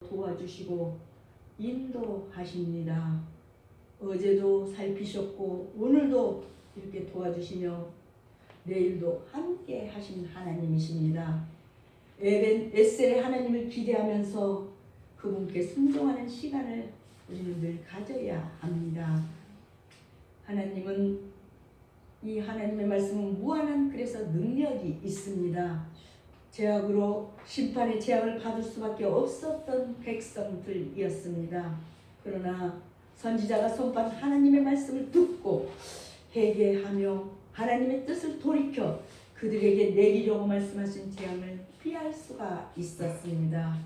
도와주시고 인도하십니다. 어제도 살피셨고 오늘도 이렇게 도와주시며 내일도 함께 하신 하나님이십니다. 에셀의 하나님을 기대하면서 그분께 순종하는 시간을 우리는 늘 가져야 합니다. 하나님은 이 하나님의 말씀은 무한한 그래서 능력이 있습니다. 죄악으로 심판의 재앙을 받을 수밖에 없었던 백성들이었습니다. 그러나 선지자가 선포한 하나님의 말씀을 듣고 회개하며 하나님의 뜻을 돌이켜 그들에게 내리려고 말씀하신 재앙을 피할 수가 있었습니다.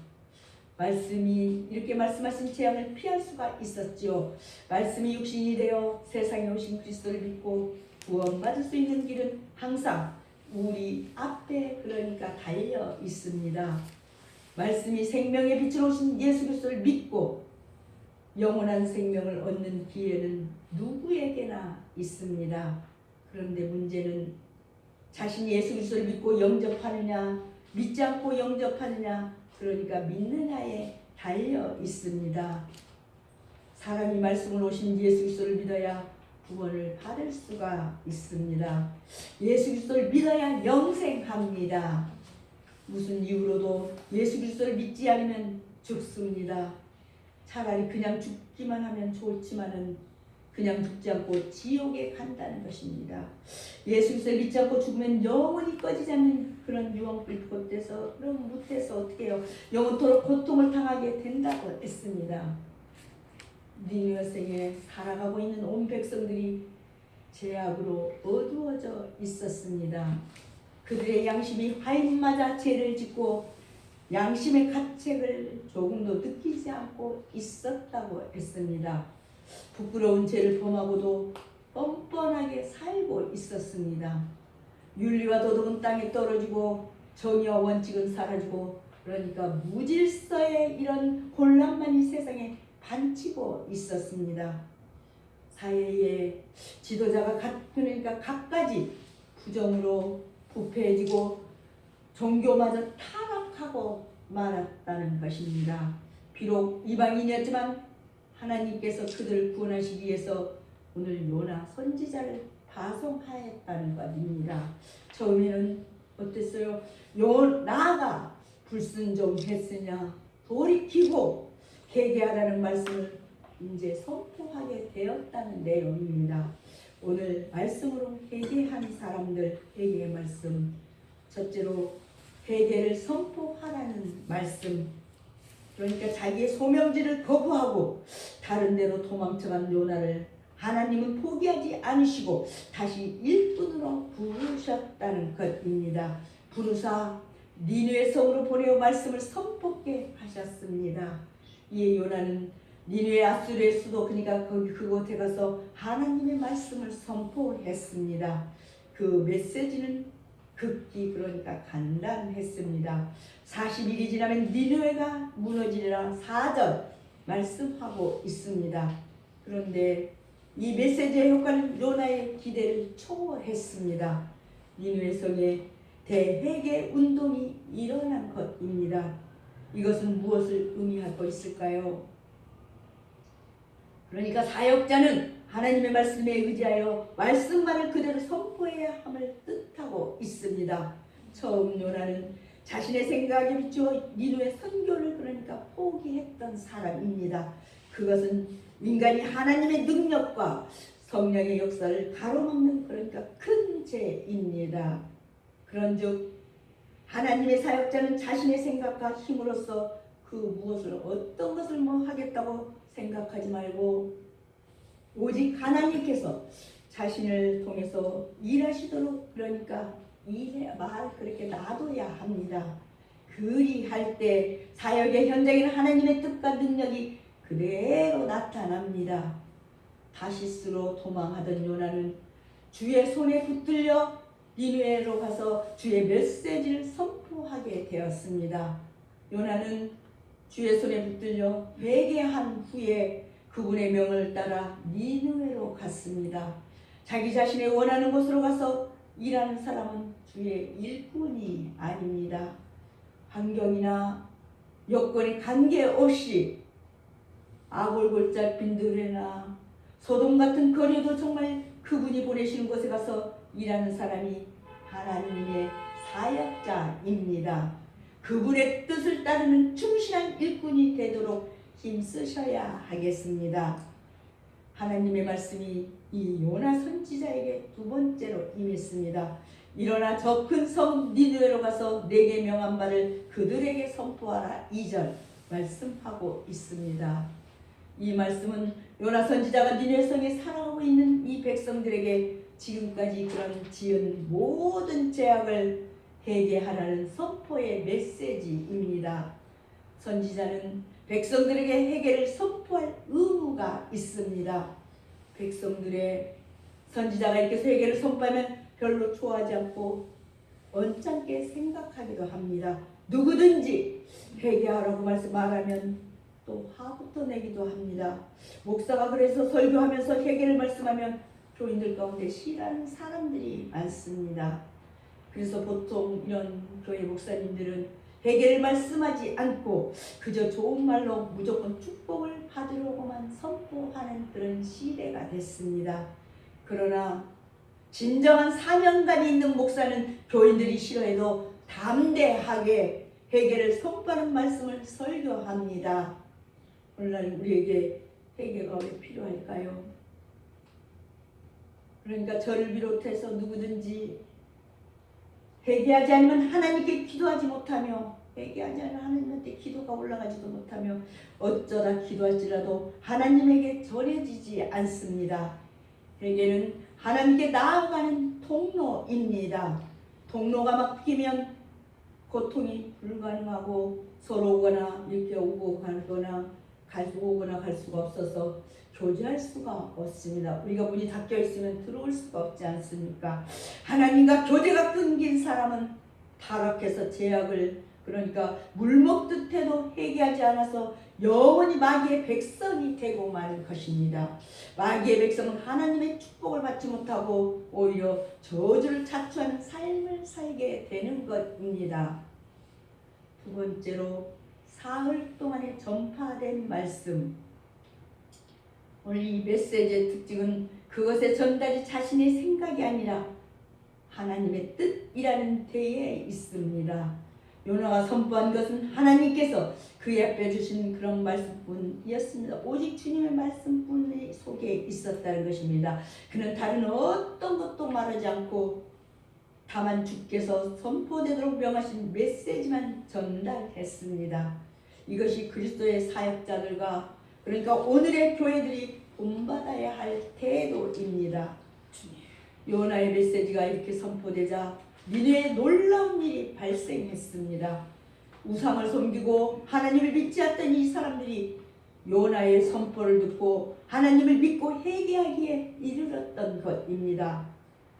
말씀이 이렇게 말씀하신 재앙을 피할 수가 있었지요. 말씀이 육신이 되어 세상에 오신 그리스도를 믿고 구원받을 수 있는 길은 항상 우리 앞에 그러니까 달려 있습니다. 말씀이 생명의 빛으로 오신 예수 그리스도를 믿고 영원한 생명을 얻는 기회는 누구에게나 있습니다. 그런데 문제는 자신이 예수 그리스도를 믿고 영접하느냐 믿지 않고 영접하느냐 그러니까 믿느냐에 달려 있습니다. 사람이 말씀을 오신 예수 그리스도를 믿어야 구원을 받을 수가 있습니다. 예수 그리스도를 믿어야 영생합니다. 무슨 이유로도 예수 그리스도를 믿지 않으면 죽습니다. 차라리 그냥 죽기만 하면 좋지만은 그냥 죽지 않고 지옥에 간다는 것입니다. 예수 그리스도를 믿지 않고 죽으면 영원히 꺼지지 않는 그런 유황불 겉에서 그럼 못해서 어떻게 해요? 영원토록 고통을 당하게 된다고 했습니다. 니느웨 성에 살아가고 있는 온 백성들이 죄악으로 어두워져 있었습니다. 그들의 양심이 화인맞아 죄를 짓고 양심의 가책을 조금도 느끼지 않고 있었다고 했습니다. 부끄러운 죄를 범하고도 뻔뻔하게 살고 있었습니다. 윤리와 도덕은 땅에 떨어지고 정의와 원칙은 사라지고 그러니까 무질서의 이런 혼란만 이 세상에 반치고 있었습니다. 사회의 지도자가 그러니까 갖가지 부정으로 부패해지고 종교마저 타락하고 말았다는 것입니다. 비록 이방인이었지만 하나님께서 그들을 구원하시기 위해서 오늘 요나 선지자를 파송하였다는 것입니다. 처음에는 어땠어요? 요나가 불순종했으냐 돌이키고 회개하라는 말씀을 이제 선포하게 되었다는 내용입니다. 오늘 말씀으로 회개한 사람들 회개의 말씀, 첫째로 회개를 선포하라는 말씀, 그러니까 자기의 소명지를 거부하고 다른 데로 도망쳐간 요나를 하나님은 포기하지 않으시고 다시 일꾼으로 부르셨다는 것입니다. 부르사 니느웨 성으로 보내어 말씀을 선포케 하셨습니다. 이 요나는 니느웨 아수르의 수도 그러니까 그곳에 가서 하나님의 말씀을 선포했습니다. 그 메시지는 극히 그러니까 간단했습니다. 40일이 지나면 니느웨가 무너지리라 4절 말씀하고 있습니다. 그런데 이 메시지의 효과는 요나의 기대를 초월했습니다. 니느웨 성에 대회개 운동이 일어난 것입니다. 이것은 무엇을 의미하고 있을까요? 그러니까 사역자는 하나님의 말씀에 의지하여 말씀만을 그대로 선포해야 함을 뜻하고 있습니다. 처음 요나는 자신의 생각에 비추어 니느웨 선교를 그러니까 포기했던 사람입니다. 그것은 인간이 하나님의 능력과 성령의 역사를 가로막는 그러니까 큰 죄입니다. 그런즉 하나님의 사역자는 자신의 생각과 힘으로써 그 무엇을 어떤 것을 하겠다고 생각하지 말고 오직 하나님께서 자신을 통해서 일하시도록 그러니까 그렇게 놔둬야 합니다. 그리할 때 사역의 현장에는 하나님의 뜻과 능력이 그대로 나타납니다. 다시스로 도망하던 요나는 주의 손에 붙들려 니느웨로 가서 주의 메시지를 선포하게 되었습니다. 요나는 주의 손에 붙들려 회개한 후에 그분의 명을 따라 니느웨로 갔습니다. 자기 자신의 원하는 곳으로 가서 일하는 사람은 주의 일꾼이 아닙니다. 환경이나 여건에 관계없이 아골골짝 빈들에나 소돔 같은 거리도 정말 그분이 보내시는 곳에 가서 일하는 사람이 하나님의 사역자입니다. 그분의 뜻을 따르는 충실한 일꾼이 되도록 힘쓰셔야 하겠습니다. 하나님의 말씀이 이 요나 선지자에게 두 번째로 임했습니다. 일어나 저 큰 성 니느웨로 가서 내게 명한 바를 그들에게 선포하라. 2절 말씀하고 있습니다. 이 말씀은 요나 선지자가 니느웨 성에 살아가고 있는 이 백성들에게 지금까지 그런 지은 모든 죄악을 회개하라는 선포의 메시지입니다. 선지자는 백성들에게 회개를 선포할 의무가 있습니다. 백성들의 선지자가 이렇게 회개를 선포하면 별로 좋아하지 않고 언짢게 생각하기도 합니다. 누구든지 회개하라고 말하면 또 화부터 내기도 합니다. 목사가 그래서 설교하면서 회개를 말씀하면 교인들 가운데 싫어하는 사람들이 많습니다. 그래서 보통 이런 교회 목사님들은 회개를 말씀하지 않고 그저 좋은 말로 무조건 축복을 받으려고만 선포하는 그런 시대가 됐습니다. 그러나 진정한 사명감이 있는 목사는 교인들이 싫어해도 담대하게 회개를 선포하는 말씀을 설교합니다. 오늘날 우리에게 회개가 왜 필요할까요? 그러니까 저를 비롯해서 누구든지 회개하지 않으면 하나님께 기도하지 못하며 회개하지 않으면 하나님한테 기도가 올라가지도 못하며 어쩌다 기도할지라도 하나님에게 전해지지 않습니다. 회개는 하나님께 나아가는 통로입니다. 통로가 막히면 고통이 불가능하고 서로 오거나 이렇게 오고 가거나 오거나 갈 수가 없어서 교제할 수가 없습니다. 우리가 문이 닫혀 있으면 들어올 수가 없지 않습니까? 하나님과 교제가 끊긴 사람은 타락해서 죄악을 그러니까 물 먹듯 해도 회개하지 않아서 영원히 마귀의 백성이 되고 마는 것입니다. 마귀의 백성은 하나님의 축복을 받지 못하고 오히려 저주를 자초하는 삶을 살게 되는 것입니다. 두 번째로 사흘 동안에 전파된 말씀. 오늘 이 메시지의 특징은 그것의 전달이 자신의 생각이 아니라 하나님의 뜻이라는 데에 있습니다. 요나가 선포한 것은 하나님께서 그의 앞에 주신 그런 말씀뿐이었습니다. 오직 주님의 말씀뿐 속에 있었다는 것입니다. 그는 다른 어떤 것도 말하지 않고 다만 주께서 선포되도록 명하신 메시지만 전달했습니다. 이것이 그리스도의 사역자들과 그러니까 오늘의 교회들이 본받아야 할 태도입니다. 요나의 메시지가 이렇게 선포되자 니느웨에 놀라운 일이 발생했습니다. 우상을 섬기고 하나님을 믿지 않던 이 사람들이 요나의 선포를 듣고 하나님을 믿고 회개하기에 이르렀던 것입니다.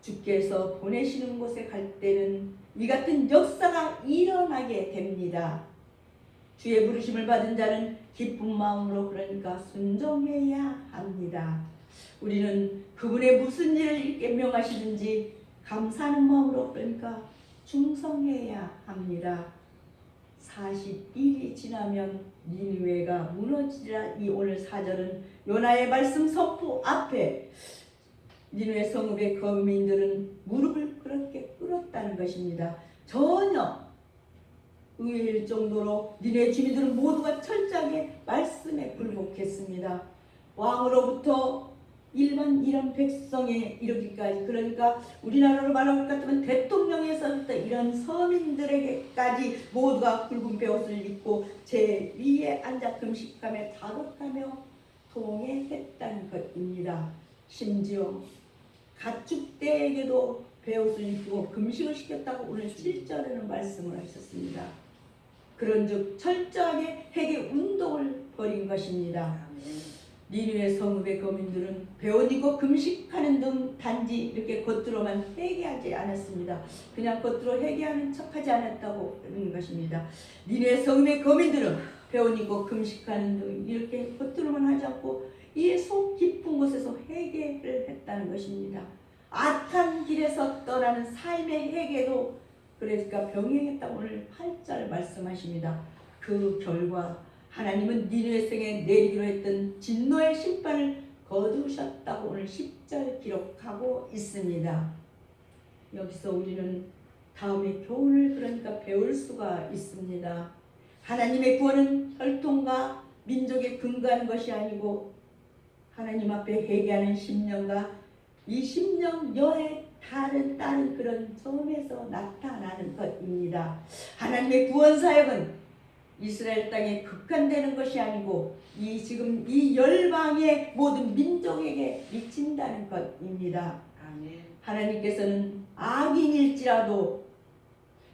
주께서 보내시는 곳에 갈 때는 이 같은 역사가 일어나게 됩니다. 주의 부르심을 받은 자는 기쁜 마음으로 그러니까 순종해야 합니다. 우리는 그분의 무슨 일을 이렇게 명하시든지 감사하는 마음으로 그러니까 충성해야 합니다. 40일이 지나면 니느웨가 무너지리라. 이 오늘 4절은 요나의 말씀 선포 앞에 니느웨 성읍의 거민들은 무릎을 그렇게 꿇었다는 것입니다. 전혀 의외일 정도로 니느웨 주민들은 모두가 철저하게 말씀에 굴복했습니다. 왕으로부터 일반 이런 백성에 이르기까지 그러니까 우리나라로 말할 것 같으면 대통령에서부터 이런 서민들에게까지 모두가 굵은 베옷을 입고 제 위에 앉아 금식하며 다독하며 통회했다는 것입니다. 심지어 가축대에게도 베옷을 입히고 금식을 시켰다고 오늘 7절에는 말씀을 하셨습니다. 그런즉 철저하게 회개 운동을 벌인 것입니다. 니느웨 성읍의 거민들은 베옷 입고 금식하는 등 단지 이렇게 겉으로만 회개하지 않았습니다. 그냥 겉으로 회개하는 척하지 않았다고 하는 것입니다. 니느웨 성읍의 거민들은 베옷 입고 금식하는 등 이렇게 겉으로만 하지 않고 이 속 깊은 곳에서 회개를 했다는 것입니다. 악한 길에서 떠나는 삶의 회개도 그러니까 병행했다고 오늘 8절 말씀하십니다. 그 결과 하나님은 니느웨 성에 내리기로 했던 진노의 심판을 거두셨다고 오늘 10절 기록하고 있습니다. 여기서 우리는 다음에 교훈을 그러니까 배울 수가 있습니다. 하나님의 구원은 혈통과 민족에 근거하는 것이 아니고 하나님 앞에 회개하는 심령과 이 심령여의 다른 그런 점에서 나타나는 것입니다. 하나님의 구원 사역은 이스라엘 땅에 국한되는 것이 아니고 지금 이 열방의 모든 민족에게 미친다는 것입니다. 아멘. 하나님께서는 악인일지라도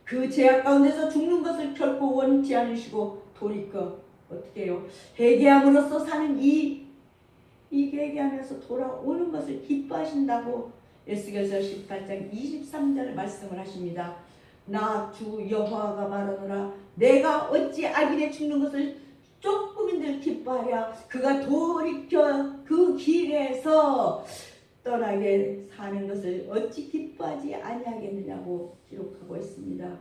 그 죄악 가운데서 죽는 것을 결코 원치 않으시고 돌이켜 어떻게 해요? 회개함으로써 사는 이 회개하면서 돌아오는 것을 기뻐하신다고 에스겔서 18장 23절 말씀을 하십니다. 나 주 여호와가 말하노라 내가 어찌 악인의 죽는 것을 조금인들 기뻐하랴. 그가 돌이켜 그 길에서 떠나게 사는 것을 어찌 기뻐하지 아니하겠느냐고 기록하고 있습니다.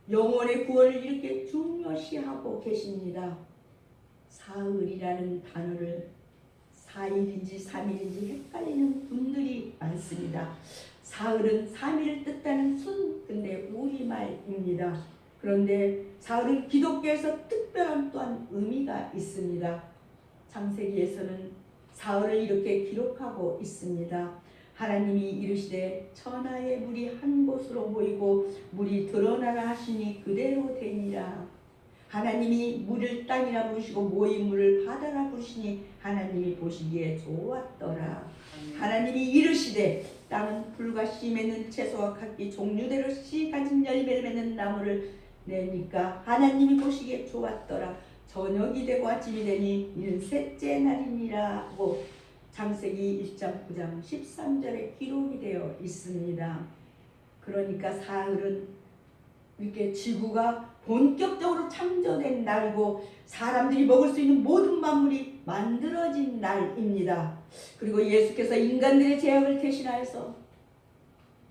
영혼의 구원을 이렇게 중요시하고 계십니다. 사흘이라는 단어를 4일인지 3일인지 헷갈리는 분들이 많습니다. 사흘은 3일을 뜻하는 근데 우리말입니다. 그런데 사흘은 기독교에서 특별한 또한 의미가 있습니다. 창세기에서는 사흘을 이렇게 기록하고 있습니다. 하나님이 이르시되 천하의 물이 한 곳으로 모이고 물이 드러나라 하시니 그대로 되니라. 하나님이 물을 땅이라 부르시고 모인 물을 바다라 부르시니 하나님이 보시기에 좋았더라. 하나님이 이르시되 땅은 풀과 씨 맺는 채소와 각기 종류대로 씨 가진 열매를 맺는 나무를 내니까 하나님이 보시기에 좋았더라. 저녁이 되고 아침이 되니 이는 셋째 날이니라 하고 창세기 1장 9장 13절에 기록이 되어 있습니다. 그러니까 사흘은 이렇게 지구가 본격적으로 창조된 날이고 사람들이 먹을 수 있는 모든 만물이 만들어진 날입니다. 그리고 예수께서 인간들의 죄악을 대신하여서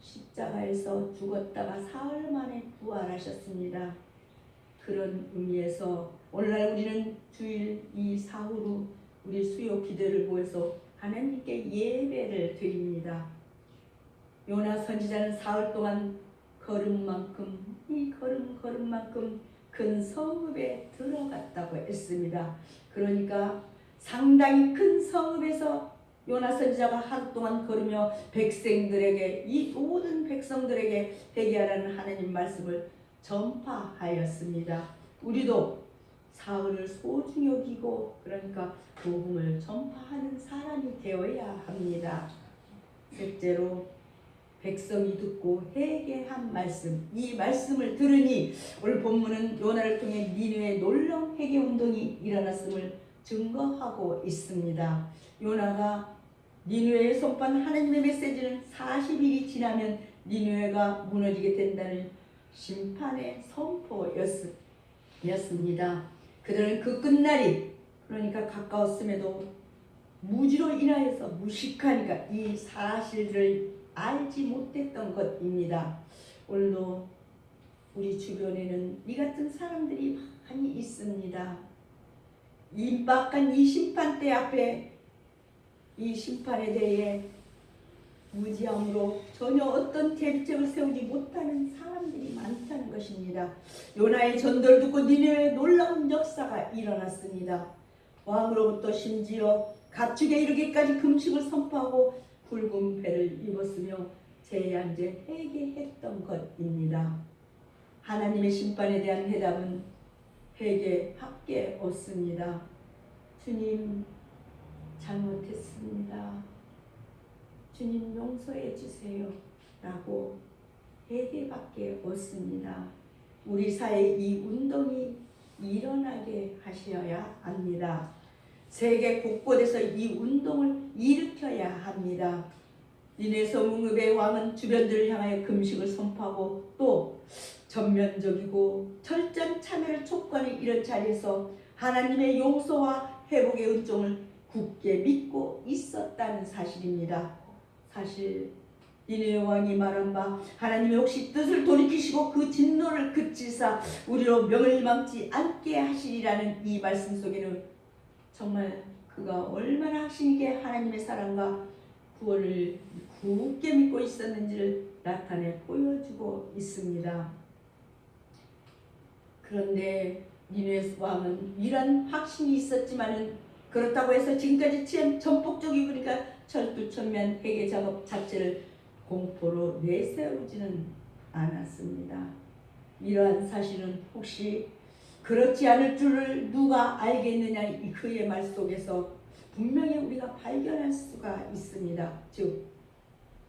십자가에서 죽었다가 사흘 만에 부활하셨습니다. 그런 의미에서 오늘날 우리는 주일 이 사후로 우리 수요 기도를 보여서 하나님께 예배를 드립니다. 요나 선지자는 사흘 동안 걸음만큼 이 걸음만큼 큰 성읍에 들어갔다고 했습니다. 그러니까 상당히 큰 성읍에서 요나 선지자가 하루 동안 걸으며 백성들에게 이 모든 백성들에게 회개하라는 하나님 말씀을 전파하였습니다. 우리도 사흘을 소중히 여기고 그러니까 복음을 전파하는 사람이 되어야 합니다. 셋째로 백성이 듣고 회개한 말씀, 이 말씀을 들으니 오늘 본문은 요나를 통해 니느웨 놀라운 회개 운동이 일어났음을 증거하고 있습니다. 요나가 니느웨에 선포한 하나님의 메시지는 40일이 지나면 니느웨가 무너지게 된다는 심판의 선포였습니다. 그들은 그 끝날이 그러니까 가까웠음에도 무지로 인하여서 무식하니까 이 사실을 알지 못했던 것입니다. 오늘도 우리 주변에는 이 같은 사람들이 많이 있습니다. 임박한 이 심판대 앞에 이 심판에 대해 무지함으로 전혀 어떤 대비책을 세우지 못하는 사람들이 많다는 것입니다. 요나의 전도를 듣고 니느웨에 놀라운 역사가 일어났습니다. 왕으로부터 심지어 가축에 이르기까지 금식을 선포하고 붉은 배를 입었으며 제한제 회개했던 것입니다. 하나님의 심판에 대한 해답은 회개밖에 없습니다. 주님 잘못했습니다. 주님 용서해 주세요 라고 회개밖에 없습니다. 우리 사회에 이 운동이 일어나게 하셔야 합니다. 세계 곳곳에서 이 운동을 일으켜야 합니다. 니느웨 성읍의 왕은 주변들을 향하여 금식을 선포하고 또 전면적이고 철저한 참여를 촉구하는 이런 자리에서 하나님의 용서와 회복의 은총을 굳게 믿고 있었다는 사실입니다. 사실 니느웨 왕이 말한 바 하나님이 혹시 뜻을 돌이키시고 그 진노를 그치사 우리로 명을 망치 않게 하시리라는 이 말씀 속에는 정말 그가 얼마나 확신있게 하나님의 사랑과 구원을 굳게 믿고 있었는지를 나타내 보여주고 있습니다. 그런데 니느웨 왕은 이런 확신이 있었지만은 그렇다고 해서 지금까지 전폭적이고 그러니까 철두철미한 회개 작업 자체를 공포로 내세우지는 않았습니다. 이러한 사실은 혹시 그렇지 않을 줄을 누가 알겠느냐 그의 말 속에서 분명히 우리가 발견할 수가 있습니다. 즉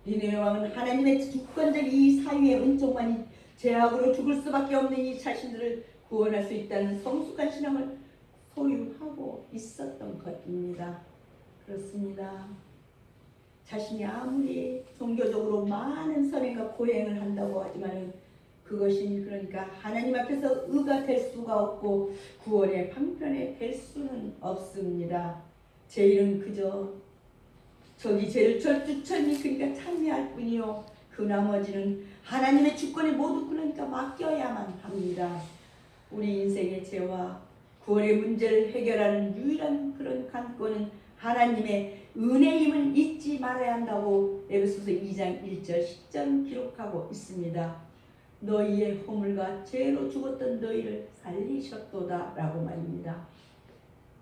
니느웨 왕은 하나님의 주권적 이 사유의 은총만이 죄악으로 죽을 수밖에 없는 이 자신들을 구원할 수 있다는 성숙한 신앙을 소유하고 있었던 것입니다. 그렇습니다. 자신이 아무리 종교적으로 많은 선행과 고행을 한다고 하지만 그것이 그러니까 하나님 앞에서 의가 될 수가 없고 구원의 방편에 될 수는 없습니다. 죄인은 그저 저기 죄를 철두철미 그러니까 참여할 뿐이요 그 나머지는 하나님의 주권에 모두 그러니까 맡겨야만 합니다. 우리 인생의 죄와 구원의 문제를 해결하는 유일한 그런 관건은 하나님의 은혜임을 잊지 말아야 한다고 에베소서 2장 1절 10절 기록하고 있습니다. 너희의 허물과 죄로 죽었던 너희를 살리셨도다 라고 말입니다.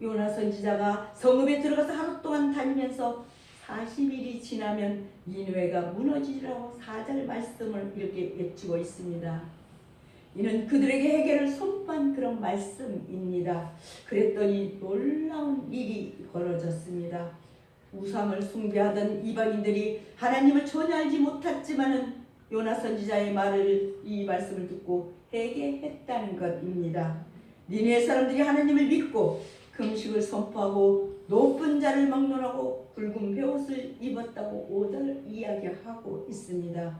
요나 선지자가 성읍에 들어가서 하루 동안 다니면서 40일이 지나면 니느웨가 무너지리라고 4절 말씀을 이렇게 외치고 있습니다. 이는 그들에게 해결을 선포한 그런 말씀입니다. 그랬더니 놀라운 일이 벌어졌습니다. 우상을 숭배하던 이방인들이 하나님을 전혀 알지 못했지만은 요나 선지자의 이 말씀을 듣고 회개했다는 것입니다. 니느웨 사람들이 하나님을 믿고 금식을 선포하고 높은 자를 막론하고 붉은 베옷을 입었다고 5절 이야기하고 있습니다.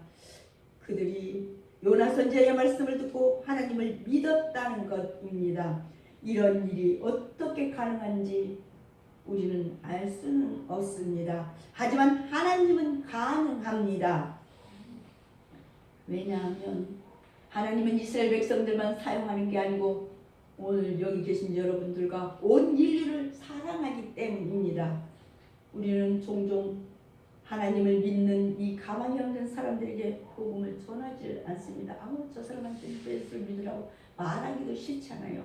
그들이 요나 선지자의 말씀을 듣고 하나님을 믿었다는 것입니다. 이런 일이 어떻게 가능한지 우리는 알 수는 없습니다. 하지만 하나님은 가능합니다. 왜냐하면 하나님은 이스라엘 백성들만 사용하는 게 아니고 오늘 여기 계신 여러분들과 온 인류를 사랑하기 때문입니다. 우리는 종종 하나님을 믿는 이 가망이 없는 사람들에게 복음을 전하지 않습니다. 저 사람한테 예수를 믿으라고 말하기도 싫잖아요.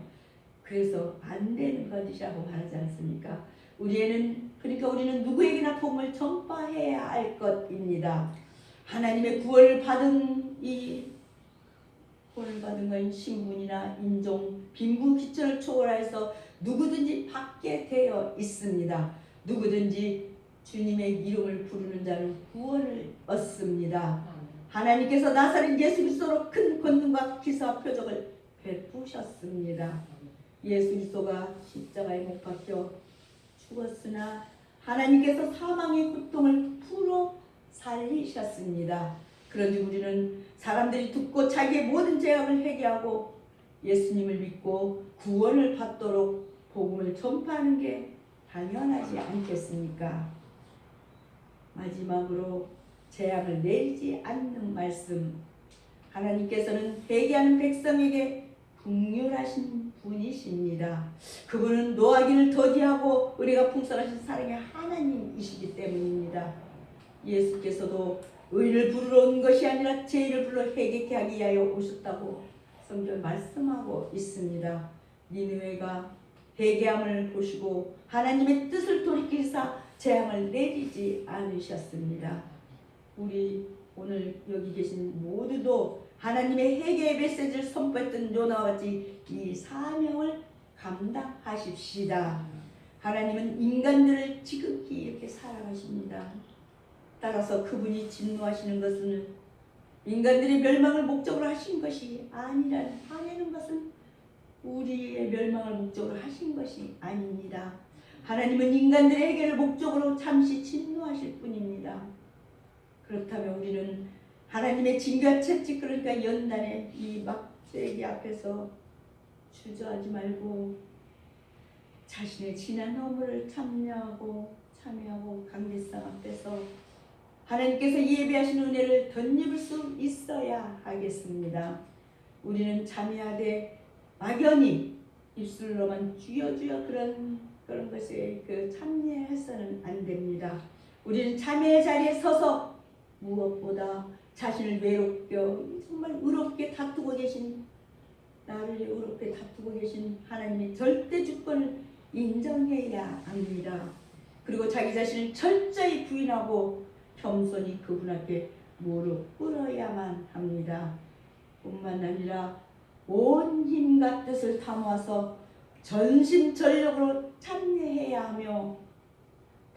그래서 안 되는 것이라고 말하지 않습니까? 그러니까 우리는 누구에게나 복음을 전파해야 할 것입니다. 하나님의 구원을 받은 건 신분이나 인종, 빈부, 귀천을 초월해서 누구든지 받게 되어 있습니다. 누구든지 주님의 이름을 부르는 자는 구원을 얻습니다. 하나님께서 나사렛 예수 그리스도로 큰 권능과 기사와 표적을 베푸셨습니다. 예수 그리스도가 십자가에 못 박혀 죽었으나 하나님께서 사망의 고통을 풀어 살리셨습니다. 그런데 우리는 사람들이 듣고 자기의 모든 죄악을 회개하고 예수님을 믿고 구원을 받도록 복음을 전파하는 게 당연하지 않겠습니까? 마지막으로 재앙을 내리지 않는 말씀. 하나님께서는 회개하는 백성에게 긍휼하신 분이십니다. 그분은 노하기를 더디하고 은혜가 풍성하신 사랑의 하나님이시기 때문입니다. 예수께서도 의를 부르러 온 것이 아니라 죄를 불러 회개케 하기 위하여 오셨다고 성경 말씀하고 있습니다. 니느웨가 회개함을 보시고 하나님의 뜻을 돌이키사 재앙을 내리지 않으셨습니다. 우리 오늘 여기 계신 모두도 하나님의 회개의 메시지를 선포했던 요나와 같이 이 사명을 감당하십시다. 하나님은 인간들을 지극히 이렇게 사랑하십니다. 따라서 그분이 진노하시는 것은 인간들의 멸망을 목적으로 하신 것이 아니라 화내는 것은 우리의 멸망을 목적으로 하신 것이 아닙니다. 하나님은 인간들의 해결을 목적으로 잠시 진노하실 뿐입니다. 그렇다면 우리는 하나님의 징계와 채찍 그러니까 연단의 이 막대기 앞에서 주저하지 말고 자신의 지난 허물을 참여하고 강대상 앞에서 하나님께서 예비하신 은혜를 덧입을 수 있어야 하겠습니다. 우리는 참여하되 막연히 입술로만 주여 주여 그런 것에 참여해서는 안 됩니다. 우리는 참여의 자리에 서서 무엇보다 자신을 외롭게 정말 의롭게 다투고 계신 나를 의롭게 다투고 계신 하나님의 절대 주권을 인정해야 합니다. 그리고 자기 자신을 철저히 부인하고 겸손히 그분 앞에 무릎 꿇어야만 합니다. 뿐만 아니라 온 힘과 뜻을 다 모아서 전심전력으로 참여해야 하며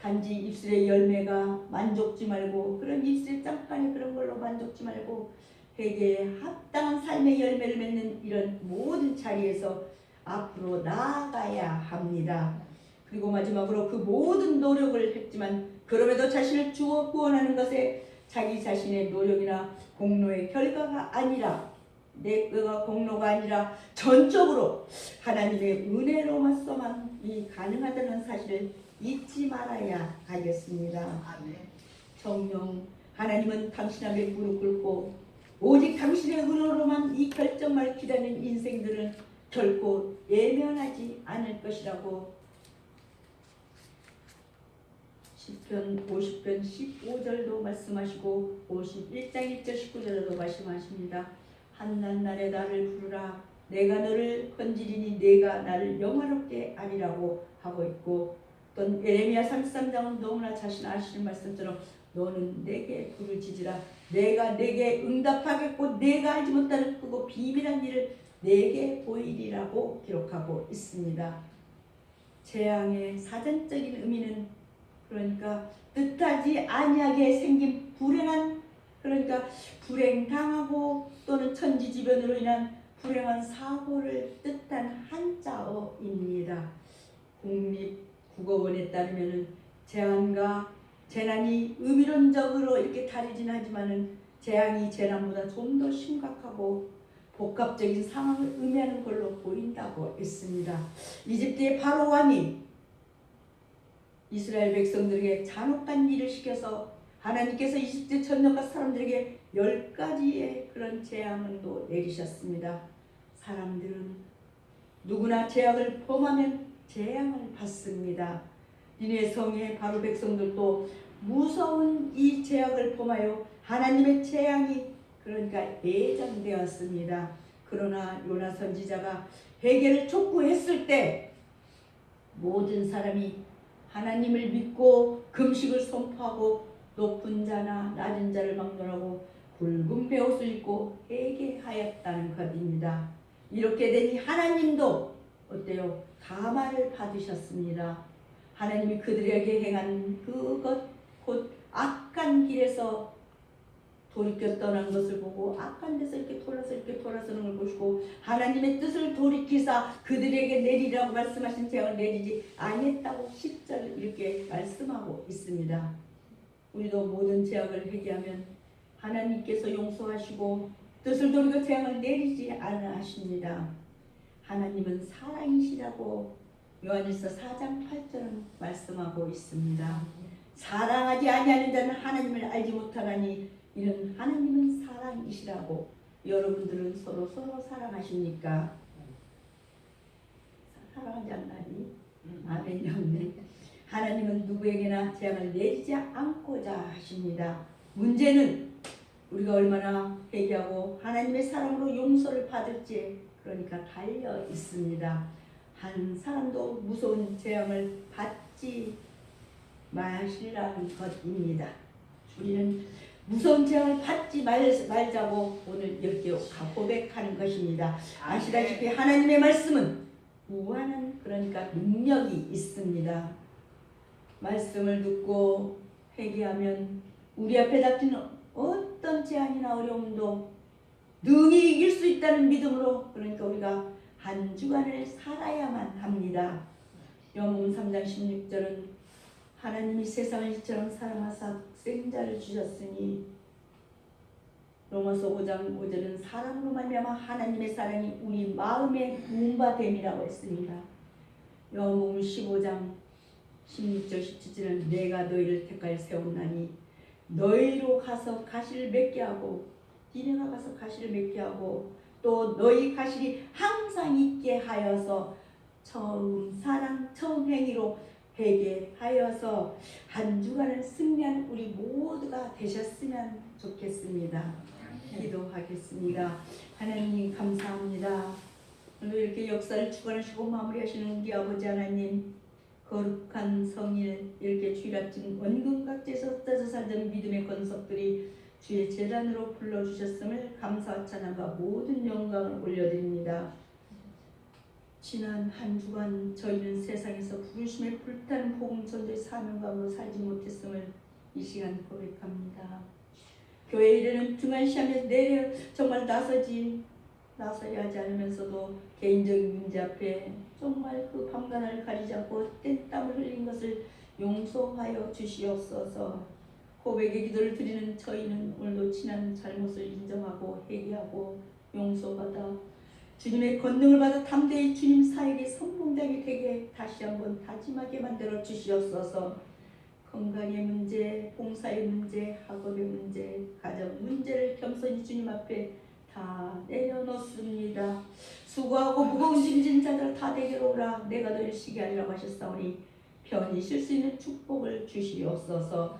단지 입술의 열매가 만족지 말고 그런 입술의 잠깐의 그런 걸로 만족지 말고 회개에 합당한 삶의 열매를 맺는 이런 모든 자리에서 앞으로 나아가야 합니다. 그리고 마지막으로 그 모든 노력을 했지만 그럼에도 자신을 주어 구원하는 것에 자기 자신의 노력이나 공로의 결과가 아니라 내가 공로가 아니라 전적으로 하나님의 은혜로만서만 이 가능하다는 사실을 잊지 말아야 하겠습니다. 아멘. 정녕 하나님은 당신 앞에 무릎 꿇고 오직 당신의 은혜로만 이 결정만 기다리는 인생들은 결코 예면하지 않을 것이라고 시편 50편 15절도 말씀하시고 51장 1절 19절에도 말씀하십니다. 한낱날에 나를 부르라 내가 너를 건지리니 내가 나를 영화롭게 하리라고 하고 있고 또 예레미야 33장은 너무나 자신 아시는 말씀처럼 너는 내게 부르짖으라 내가 내게 응답하겠고 내가 알지 못하는 크고 비밀한 일을 내게 보이리라고 기록하고 있습니다. 재앙의 사전적인 의미는 그러니까 뜻하지 아니하게 생긴 불행한 그러니까 불행당하고 또는 천지지변으로 인한 불행한 사고를 뜻한 한자어입니다. 국립국어원에 따르면 재앙과 재난이 의미론적으로 이렇게 다르진 하지만은 재앙이 재난보다 좀 더 심각하고 복합적인 상황을 의미하는 걸로 보인다고 했습니다. 이집트의 바로 왕이 이스라엘 백성들에게 잔혹한 일을 시켜서 하나님께서 이집트 전역과 사람들에게 10가지의 그런 재앙도 내리셨습니다. 사람들은 누구나 죄악을 범하면 재앙을 받습니다. 니네 성의 바로 백성들도 무서운 이 죄악을 범하여 하나님의 재앙이 그러니까 예정되었습니다. 그러나 요나 선지자가 회개를 촉구했을 때 모든 사람이 하나님을 믿고 금식을 선포하고 높은 자나 낮은 자를 막론하고 굵은 베옷을 입고 회개하였다는 것입니다. 이렇게 되니 하나님도 어때요? 감화를 받으셨습니다. 하나님이 그들에게 행한 그것 곧 악한 길에서 돌이켜 떠난 것을 보고 악한 데서 이렇게 돌아서는 걸 보시고 하나님의 뜻을 돌이키사 그들에게 내리라고 말씀하신 재앙을 내리지 아니했다고 10절 이렇게 말씀하고 있습니다. 우리도 모든 죄악을 회개하면 하나님께서 용서하시고 뜻을 돌이켜 재앙을 내리지 않아 하십니다. 하나님은 사랑이시라고 요한일서 4장 8절은 말씀하고 있습니다. 사랑하지 아니하는 자는 하나님을 알지 못하나니 이는 하나님은 사랑이시라고. 여러분들은 서로 사랑하십니까? 사랑하지 않나니? 아멘. 아멘. 하나님은 누구에게나 재앙을 내리지 않고자 하십니다. 문제는 우리가 얼마나 회개하고 하나님의 사랑으로 용서를 받을지 그러니까 달려 있습니다. 한 사람도 무서운 재앙을 받지 마시라는 것입니다. 우리는 무서운 재앙을 받지 말자고 오늘 이렇게 고백하는 것입니다. 아시다시피 하나님의 말씀은 무한한 그러니까 능력이 있습니다. 말씀을 듣고 회개하면 우리 앞에 닥치는 어떤 재앙이나 어려움도 능히 이길 수 있다는 믿음으로 그러니까 우리가 한 주간을 살아야만 합니다. 요한복음 3장 16절은 하나님이 세상을 이처럼 사랑하사 생자를 주셨으니 로마서 5장 5절은 사랑으로 말미암아 하나님의 사랑이 우리 마음에 부은 바 됨이라고 했습니다. 요한복음 15장 16절 17절은 내가 너희를 택하여 세웠나니 너희로 가서 가시를 맺게 하고 니네가 가서 가시를 맺게 하고 또 너희 가시리 항상 있게 하여서 처음 사랑 처음 행위로 회개하여서 한 주간을 승리한 우리 모두가 되셨으면 좋겠습니다. 기도하겠습니다. 하나님 감사합니다. 오늘 이렇게 역사를 주관하시고 마무리하시는 우리 아버지 하나님, 거룩한 성일 이렇게 주일 아침 원근각지에서 흩어져 살던 믿음의 권석들이 주의 재단으로 불러주셨음을 감사와 찬양과 모든 영광을 올려드립니다. 지난 한 주간 저희는 세상에서 부르심에 불타는 복음 전도의 사명감으로 살지 못했음을 이 시간 고백합니다. 교회 일에는 등한시하며 내려 정말 나서야 하지 않으면서도 개인적인 문제 앞에 정말 그 밤낮을 가리지 않고 땀을 흘린 것을 용서하여 주시옵소서. 고백의 기도를 드리는 저희는 오늘도 지난 잘못을 인정하고 회개하고 용서받아 주님의 권능을 받아 담대히 주님 사역의 선봉장이 되게 다시 한번 다짐하게 만들어 주시옵소서. 건강의 문제, 봉사의 문제, 학업의 문제, 가정 문제를 겸손히 주님 앞에 다 내려놓습니다. 수고하고 무거운 짐진 자들 다 내게로 오라. 내가 너희를 쉬게 하리라고 하셨사오니 편히 쉴 수 있는 축복을 주시옵소서.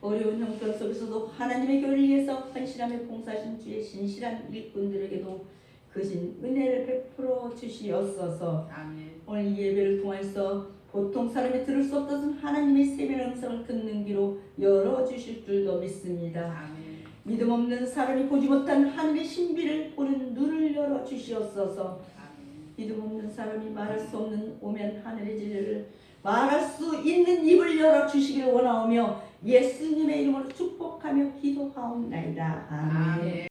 어려운 형편 속에서도 하나님의 교회를 위해서 헌신하며 봉사하신 주의 신실한 일꾼들에게도 그신 은혜를 베풀어 주시옵소서. 오늘 이 예배를 통해서 보통 사람이 들을 수 없던 하나님의 세밀한 음성을 듣는 귀로 열어주실 줄도 믿습니다. 믿음 없는 사람이 보지 못한 하늘의 신비를 보는 눈을 열어주시옵소서. 믿음 없는 사람이 말할 수 없는 오면 하늘의 진리를 말할 수 있는 입을 열어주시길 원하오며 예수님의 이름으로 축복하며 기도하옵나이다. 아멘.